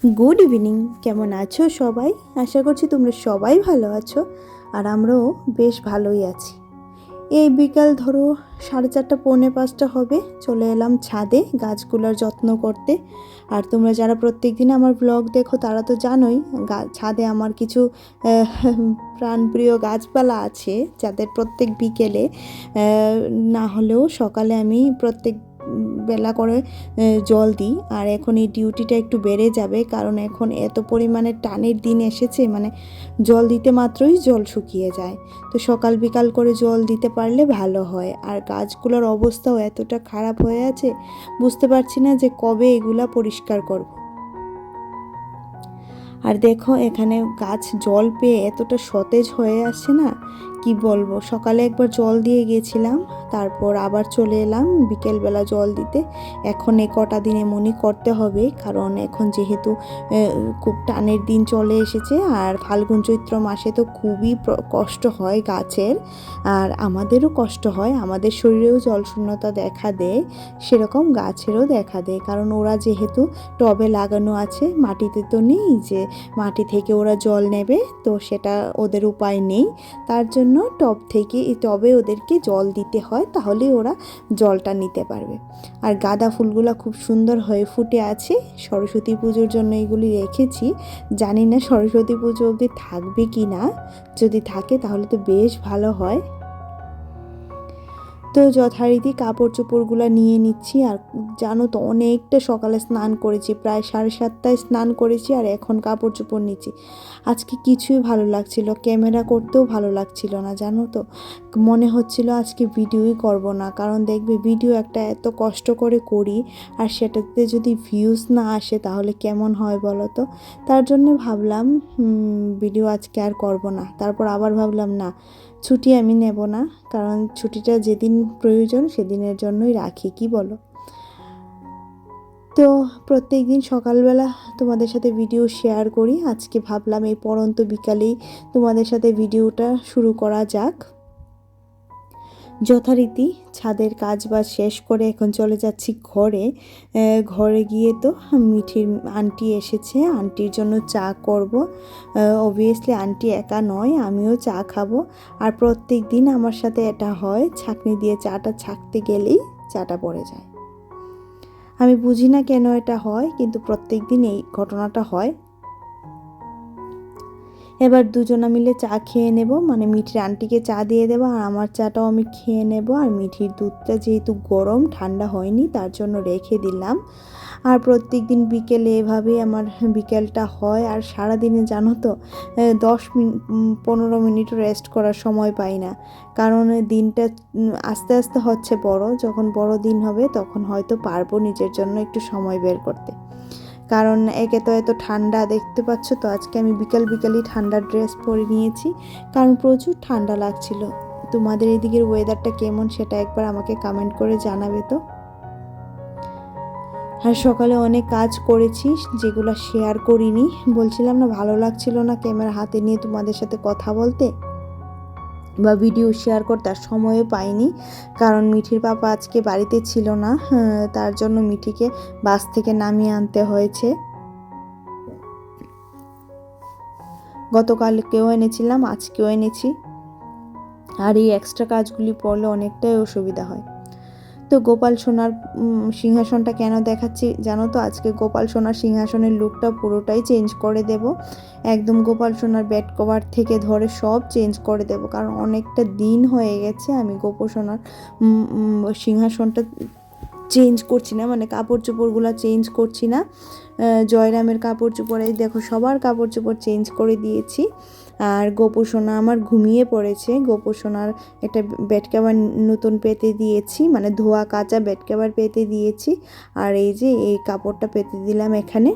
Good evening. কেমন আছো সবাই? আশা করছি তোমরা সবাই ভালো আছো, আর আমরাও বেশ ভালোই আছি। এই বিকাল ধরো 4:30 পৌনে 5টা হবে, চলে এলাম ছাদে গাছগুলোর যত্ন করতে। আর তোমরা যারা প্রত্যেক দিন আমার ব্লগ দেখো তারা তো জানোই ছাদে আমার কিছু প্রাণপ্রিয় গাছপালা আছে, যাদের প্রত্যেক বিকেলে না হলেও সকালে আমি প্রত্যেক বেলা করে জল দিই। আর এখন এই ডিউটিটা একটু বেড়ে যাবে, কারণ এখন এত পরিমাণে টানের দিন এসেছে, মানে জল দিতে মাত্রই জল শুকিয়ে যায়। তো সকাল বিকাল করে জল দিতে পারলে ভালো হয়। আর গাছগুলোর অবস্থাও এতটা খারাপ হয়ে আছে, বুঝতে পারছি না যে কবে এগুলা পরিষ্কার করব। আর দেখো এখানে গাছ জল পেয়ে এতটা সতেজ হয়ে আসছে না, কি বলবো। সকালে একবার জল দিয়ে গেছিলাম, তারপর আবার চলে এলাম বিকেলবেলা জল দিতে। এখন এ কটা দিন এমনই করতে হবে, কারণ এখন যেহেতু খুব টানের দিন চলে এসেছে, আর ফাল্গুন চৈত্র মাসে তো খুবই কষ্ট হয় গাছের, আর আমাদেরও কষ্ট হয়, আমাদের শরীরেও জলশূন্যতা দেখা দেয়, সেরকম গাছেরও দেখা দেয়। কারণ ওরা যেহেতু টবে লাগানো আছে, মাটিতে তো নেই যে মাটি থেকে ওরা জল নেবে, তো সেটা ওদের উপায় নেই। তার জন্য টবে ওদেরকে জল দিতে হয়, তাহলে ওরা জলটা নিতে পারবে। আর গাঁদা ফুলগুলো খুব সুন্দর হয়ে ফুটে আছে, সরস্বতী পুজোর জন্য এগুলি রেখেছি। জানি না সরস্বতী পুজো অবধি থাকবে কি না, যদি থাকে তাহলে তো বেশ ভালো হয়। তো যথারীতি কাপড় চোপড়গুলো নিয়ে নিচ্ছি। আর জানো তো অনেকটা সকালে স্নান করেছি, প্রায় 7:30টায় স্নান করেছি, আর এখন কাপড় চোপড় নিচ্ছি। আজকে কিছুই ভালো লাগছিল, ক্যামেরা করতেও ভালো লাগছিল না, জানো তো। মনে হচ্ছিল আজকে ভিডিওই করব না, কারণ দেখবে ভিডিও একটা এত কষ্ট করে করি, আর সেটাতে যদি ভিউজ না আসে তাহলে কেমন হয় বলো তো। তার জন্য ভাবলাম ভিডিও আজকে আর করব না। তারপর আবার ভাবলাম না, ছুটি আমি নেব না, কারণ ছুটিটা যেদিন প্রয়োজন সেদিনের জন্যই রাখি, কি বলো। তো প্রত্যেক দিন সকালবেলা তোমাদের সাথে ভিডিও শেয়ার করি, আজকে ভাবলাম এই পড়ন্ত বিকালেই তোমাদের সাথে ভিডিওটা শুরু করা যাক। যথারীতি ছাদের কাজ বাজ শেষ করে এখন চলে যাচ্ছি ঘরে। ঘরে গিয়ে তো মিঠির আন্টি এসেছে, আন্টির জন্য চা করব। অবভিয়াসলি আন্টি একা নয়, আমিও চা খাবো। আর প্রত্যেক দিন আমার সাথে এটা হয়, ছাঁকনি দিয়ে চাটা ছাঁকতে গেলেই চাটা পড়ে যায়। আমি বুঝি না কেন এটা হয়, কিন্তু প্রত্যেক দিন এই ঘটনাটা হয়। এবার দুজনা মিলে চা খেয়ে নেব, মানে মিঠির আন্টিকে চা দিয়ে দেবো, আর আমার চাটাও আমি খেয়ে নেব। আর মিঠির দুধটা যেহেতু গরম, ঠান্ডা হয়নি, তার জন্য রেখে দিলাম। আর প্রত্যেক দিন বিকেলে এভাবেই আমার বিকেলটা হয়। আর সারাদিনে জানো তো 10-15 মিনিট রেস্ট করার সময় পাই না, কারণ দিনটা আস্তে আস্তে হচ্ছে বড়। যখন বড় দিন হবে তখন হয়তো পারবো নিজের জন্য একটু সময় বের করতে। কারণ একে তো এত ঠান্ডা, দেখতে পাচ্ছ তো আজকে আমি বিকালই ঠান্ডা ড্রেস পরে নিয়েছি, কারণ প্রচুর ঠান্ডা লাগছিল। তোমাদের এদিকের ওয়েদারটা কেমন সেটা একবার আমাকে কমেন্ট করে জানাবে তো। আর সকালে অনেক কাজ করেছি, যেগুলো শেয়ার করিনি। বলছিলাম না ভালো লাগছিল না ক্যামেরা হাতে নিয়ে তোমাদের সাথে কথা বলতে বা ভিডিও শেয়ার করতে, আর সময়ও পাইনি, কারণ মিঠির পাপা আজকে বাড়িতে ছিল না। তার জন্য মিঠিকে বাস থেকে নামিয়ে আনতে হয়েছে। গতকালকেও এনেছিলাম, আজকেও এনেছি। আর এই এক্সট্রা কাজগুলি পড়লে অনেকটাই অসুবিধা হয়। তো গোপাল সোনার সিংহাসনটা কেন দেখাচ্ছি জানো তো, আজকে গোপাল সোনার সিংহাসনের লুকটা পুরোটাই চেঞ্জ করে দেব। একদম গোপাল সোনার বেড কভার থেকে ধরে সব চেঞ্জ করে দেব, কারণ অনেকটা দিন হয়ে গেছে আমি গোপাল সোনার সিংহাসনটা চেঞ্জ করছি না, মানে কাপড় চোপড়গুলো চেঞ্জ করছি না। জয়রামের কাপড় চোপড়, এই দেখো সবার কাপড় চোপড় চেঞ্জ করে দিয়েছি। আর গোপু সোনা আমার ঘুমিয়ে পড়েছে, গোপু সোনার একটা বেড কভার নতুন পেতে দিয়েছি, মানে ধোয়া কাচা বেড কভার পেতে দিয়েছি। আর এই যে এই কাপড়টা পেতে দিলাম এখানে।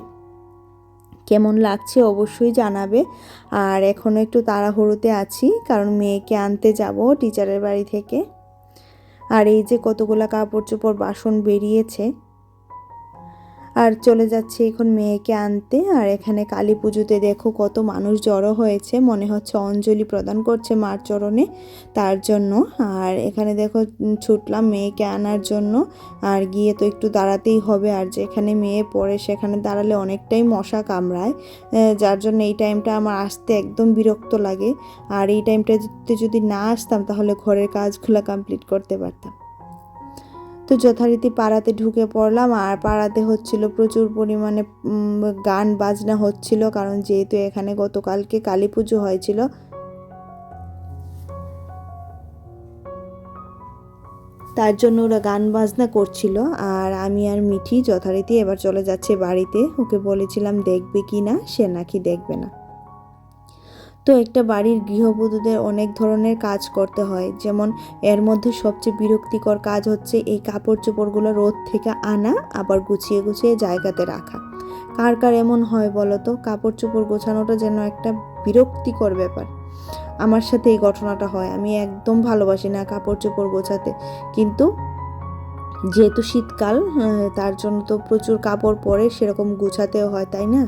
কেমন লাগছে অবশ্যই জানাবে। আর এখনও একটু তাড়াহুড়োতে আছি, কারণ মেয়েকে আনতে যাব টিচারের বাড়ি থেকে। আর এই যে কতগুলা কাপড় চোপড় বাসন বেরিয়েছে। আর চলে যাচ্ছি এখন মেয়েকে আনতে। আর এখানে কালী পুজোতে দেখো কত মানুষ জড়ো হয়েছে, মনে হচ্ছে অঞ্জলি প্রদান করছে মার চরণে, তার জন্য। আর এখানে দেখো ছুটলাম মেয়েকে আনার জন্য। আর গিয়ে তো একটু দাঁড়াতেই হবে, আর যেখানে মেয়ে পড়ে সেখানে দাঁড়ালে অনেকটাই মশা কামড়ায়, যার জন্য এই টাইমটা আমার আসতে একদম বিরক্ত লাগে। আর এই টাইমটাতে যদি না আসতাম তাহলে ঘরের কাজগুলো কমপ্লিট করতে পারতাম। তো যথারীতি পাড়াতে ঢুকে পড়লাম। আর পাড়াতে হচ্ছিল প্রচুর পরিমাণে গান বাজনা হচ্ছিল, কারণ যেহেতু এখানে গতকালকে কালী পুজো হয়েছিল। তার জন্য ওরা গান বাজনা করছিল। আর আমি আর মিঠি যথারীতি এবার চলে যাচ্ছে বাড়িতে। ওকে বলেছিলাম দেখবে কি না, সে নাকি দেখবে না। তো একটা বাড়ির গৃহবধূদের অনেক ধরনের কাজ করতে হয়, যেমন এর মধ্যে সবচেয়ে বিরক্তিকর কাজ হচ্ছে এই কাপড় চোপড়গুলো রোদ থেকে আনা, আবার গুছিয়ে গুছিয়ে জায়গাতে রাখা। কার কার এমন হয় বলো তো? কাপড় চোপড় গোছানোটা যেন একটা বিরক্তিকর ব্যাপার। আমার সাথে এই ঘটনাটা হয়। আমি একদম ভালোবাসি না কাপড় চোপড় গোছাতে, কিন্তু যেহেতু শীতকাল, তার জন্য তো প্রচুর কাপড় পরে, সেরকম গুছাতেও হয়, তাই না?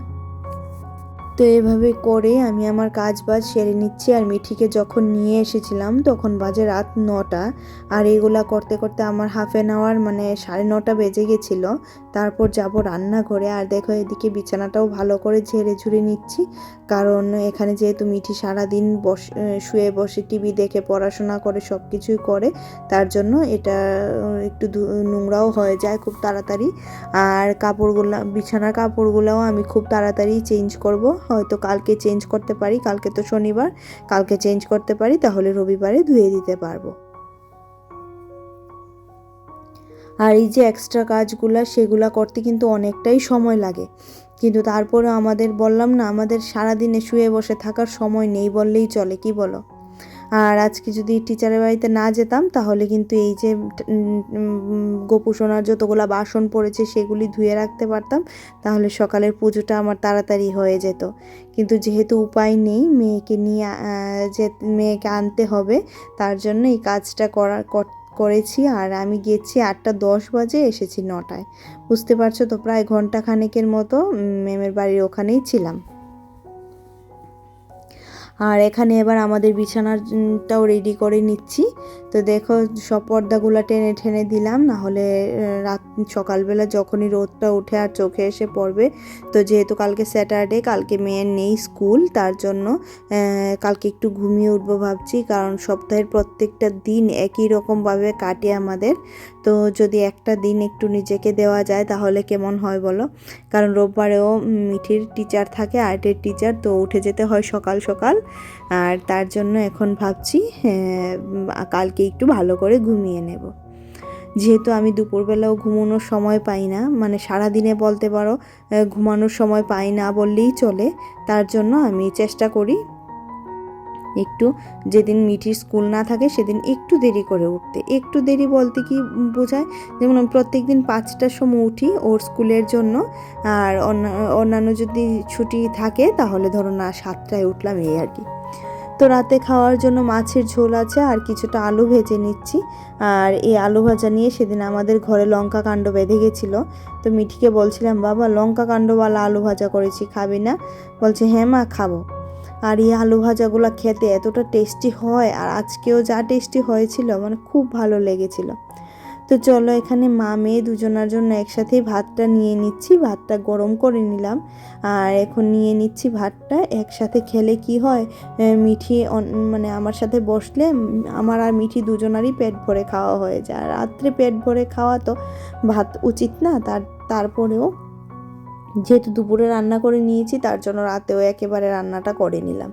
তো এভাবে করে আমি আমার কাজ বাজ সেরে নিচ্ছি। আর মিঠিকে যখন নিয়ে এসেছিলাম তখন বাজে রাত 9টা। আর এগুলা করতে করতে আমার হাফ অ্যান আওয়ার মানে 9:30 বেজে গেছিলো। তারপর যাব রান্নাঘরে। আর দেখো এদিকে বিছানাটাও ভালো করে ঝেড়ে ঝুড়ে নিচ্ছি, কারণ এখানে যেহেতু মিঠি সারাদিন শুয়ে বসে টিভি দেখে পড়াশোনা করে সব কিছুই করে, তার জন্য এটা একটু নোংরাও হয়ে যায় খুব তাড়াতাড়ি। আর বিছানার কাপড়গুলোও আমি খুব তাড়াতাড়ি চেঞ্জ করব। হয়তো কালকে চেঞ্জ করতে পারি, কালকে তো শনিবার, কালকে চেঞ্জ করতে পারি, তাহলে রবিবারে ধুয়ে দিতে পারবো। আর এই যে এক্সট্রা কাজগুলা, সেগুলা করতে কিন্তু অনেকটাই সময় লাগে, কিন্তু তারপরে বললাম না, আমাদের সারাদিনে শুয়ে বসে থাকার সময় নেই বললেই চলে, কি বলো? আর আজকে যদি টিচারের বাড়িতে না যেতাম তাহলে কিন্তু এই যে গোপু সোনার যতগুলো বাসন পড়েছে সেগুলি ধুয়ে রাখতে পারতাম, তাহলে সকালের পুজোটা আমার তাড়াতাড়ি হয়ে যেত। কিন্তু যেহেতু উপায় নেই, মেয়েকে আনতে হবে, তার জন্য এই কাজটা করেছি। আর আমি গেছি 8:10 বাজে, এসেছি 9টায়। বুঝতে পারছো তো, প্রায় ঘন্টা খানেকের মতো ম্যামের বাড়ির ওখানেই ছিলাম। আর এখানে এবার আমাদের বিছানাটাও রেডি করে নিচ্ছি। তো দেখো সব পর্দাগুলো টেনে টেনে দিলাম, না হলে সকালবেলা যখনই রোদটা উঠে আর চোখে এসে পড়বে। তো যেহেতু কালকে স্যাটারডে, কালকে মেয়ের নেই স্কুল, তার জন্য কালকে একটু ঘুমিয়ে উঠবো ভাবছি, কারণ সপ্তাহের প্রত্যেকটা দিন একই রকমভাবে কাটে আমাদের। তো যদি একটা দিন একটু নিজেকে দেওয়া যায় তাহলে কেমন হয় বলো? কারণ রোববারেও মিঠির টিচার থাকে, আর্টের টিচার, তো উঠে যেতে হয় সকাল সকাল। আর তার জন্য এখন ভাবছি কালকে একটু ভালো করে ঘুমিয়ে নেব। যেহেতু আমি দুপুরবেলাও ঘুমানোর সময় পাই না, মানে সারাদিনে বলতে পারো ঘুমানোর সময় পাই না বললেই চলে, তার জন্য আমি চেষ্টা করি একটু, যেদিন মিঠির স্কুল না থাকে সেদিন একটু দেরি করে উঠতে। একটু দেরি বলতে কি বোঝায়, যেমন আমি প্রত্যেক দিন 5টার সময় উঠি ওর স্কুলের জন্য, আর অন্যান্য যদি ছুটি থাকে তাহলে ধরো না 7টায় উঠলাম, এই আর কি। তো রাতে খাওয়ার জন্য মাছের ঝোল আছে, আর কিছুটা আলু ভেজে নিচ্ছি। আর এই আলু ভাজা নিয়ে সেদিন আমাদের ঘরে লঙ্কা কাণ্ড বেঁধে গেছিলো। তো মিঠিকে বলছিলাম, বাবা লঙ্কা কাণ্ডওয়ালা আলু ভাজা করেছি, খাবি না? বলছে হ্যাঁ মা, খাবো। আর এই আলু ভাজাগুলো খেতে এতটা টেস্টি হয়, আর আজকেও যা টেস্টি হয়েছিল, মানে খুব ভালো লেগেছিল। তো চলো এখানে মা মেয়ে দুজনের জন্য একসাথেই ভাতটা নিয়ে নিচ্ছি। ভাতটা গরম করে নিলাম, আর এখন নিয়ে নিচ্ছি ভাতটা। একসাথে খেলে কি হয়, মিঠি মানে আমার সাথে বসলে আমার আর মিঠি দুজনারই পেট ভরে খাওয়া হয়ে যায়। আর রাত্রে পেট ভরে খাওয়া তো ভাত উচিত না, তারপরেও যেহেতু দুপুরে রান্না করে নিয়েছি, তার জন্য রাতেও একেবারে রান্নাটা করে নিলাম।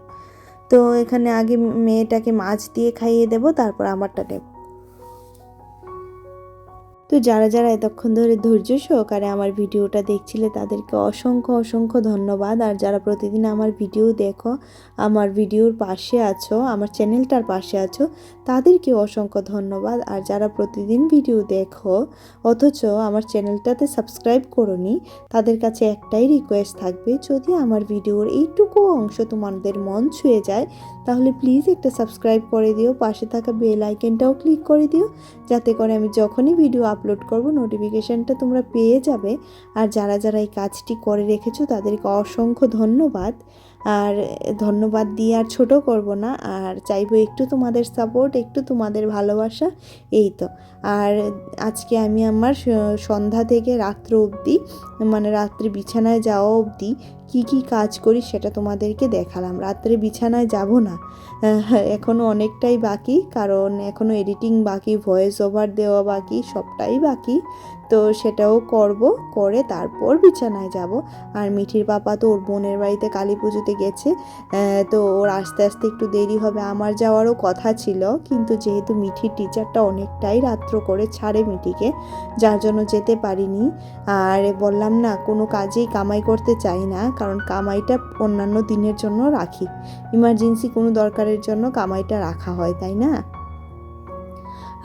তো এখানে আগে মেয়েটাকে মাছ দিয়ে খাইয়ে দেব, তারপর আমারটা নেব। তো যারা যারা এতক্ষণ ধরে ধৈর্য সহকারে আমার ভিডিওটা দেখছিলে তাদেরকে অসংখ্য অসংখ্য ধন্যবাদ। আর যারা প্রতিদিন আমার ভিডিও দেখো, আমার ভিডিওর পাশে আছো, আমার চ্যানেলটার পাশে আছো, তাদেরকে অসংখ্য ধন্যবাদ। আর যারা প্রতিদিন ভিডিও দেখো অথচ আমার চ্যানেলটাতে সাবস্ক্রাইব করোনি, তাদের কাছে একটাই রিকোয়েস্ট থাকবে, যদি আমার ভিডিওর এইটুকু অংশ তোমাদের মন ছুঁয়ে যায় তাহলে প্লিজ একটা সাবস্ক্রাইব করে দিও, পাশে থাকা বেল আইকনটাও ক্লিক করে দিও, যাতে করে আমি যখনই ভিডিও আপলোড আপলোড করব নোটিফিকেশানটা তোমরা পেয়ে যাবে। আর যারা যারা এই কাজটি করে রেখেছো তাদেরকে অসংখ্য ধন্যবাদ। আর ধন্যবাদ দিয়ে আর ছোটো করব না, আর চাইবো একটু তোমাদের সাপোর্ট, একটু তোমাদের ভালোবাসা, এই তো। আর আজকে আমি আমার সন্ধ্যা থেকে রাত্র অবধি, মানে রাত্রে বিছানায় যাওয়া অবধি কি কি কাজ করি সেটা তোমাদেরকে দেখালাম। রাত্রে বিছানায় যাব না, এখনও অনেকটাই বাকি, কারণ এখনও এডিটিং বাকি, ভয়েস ওভার দেওয়া বাকি, সবটাই বাকি। তো সেটাও করব, করে তারপর বিছানায় যাব। আর মিঠির পাপা তো ওর বোনের বাড়িতে কালী পুজোতে গেছে, তো ওর আস্তে আস্তে একটু দেরি হবে। আমার যাওয়ারও কথা ছিল, কিন্তু যেহেতু মিঠির টিচারটা অনেকটাই রাত্র করে ছাড়ে মিঠিকে, যার জন্য যেতে পারিনি। আর বললাম না, কোনো কাজেই কামাই করতে চাই না, কারণ কামাইটা অন্যান্য দিনের জন্য রাখি, ইমার্জেন্সি কোনো দরকারের জন্য কামাইটা রাখা হয়, তাই না?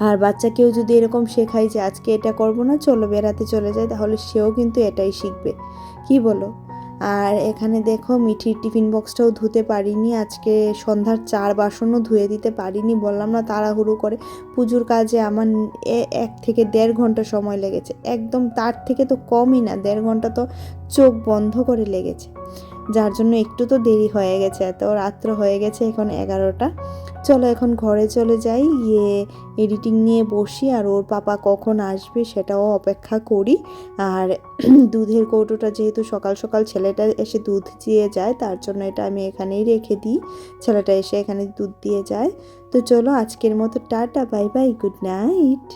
আর বাচ্চাকেও যদি এরকম শেখাই যে আজকে এটা করব না, চলো বেড়াতে চলে যাই, তাহলে সেও কিন্তু এটাই শিখবে, কি বলো? আর এখানে দেখো মিঠির টিফিন বক্সটাও ধুতে পারিনি আজকে, সন্ধ্যার চার বাসনও ধুয়ে দিতে পারিনি, বললাম না তাড়াহুড়ো করে। পুজোর কাজে আমার 1 থেকে 1.5 ঘন্টা সময় লেগেছে, একদম তার থেকে তো কমই না, 1.5 ঘন্টা তো চোখ বন্ধ করে লেগেছে, যার জন্য একটু তো দেরি হয়ে গেছে। এত রাত্র হয়ে গেছে, এখন 11টা। চলো এখন ঘরে চলে যাই, গিয়ে এডিটিং নিয়ে বসি, আর ওর পাপা কখন আসবে সেটাও অপেক্ষা করি। আর দুধের কৌটোটা যেহেতু সকাল সকাল ছেলেটা এসে দুধ দিয়ে যায়, তার জন্য এটা আমি এখানেই রেখে দিই, ছেলেটা এসে এখানে দুধ দিয়ে যায়। তো চলো আজকের মতো tata, bye bye, good night.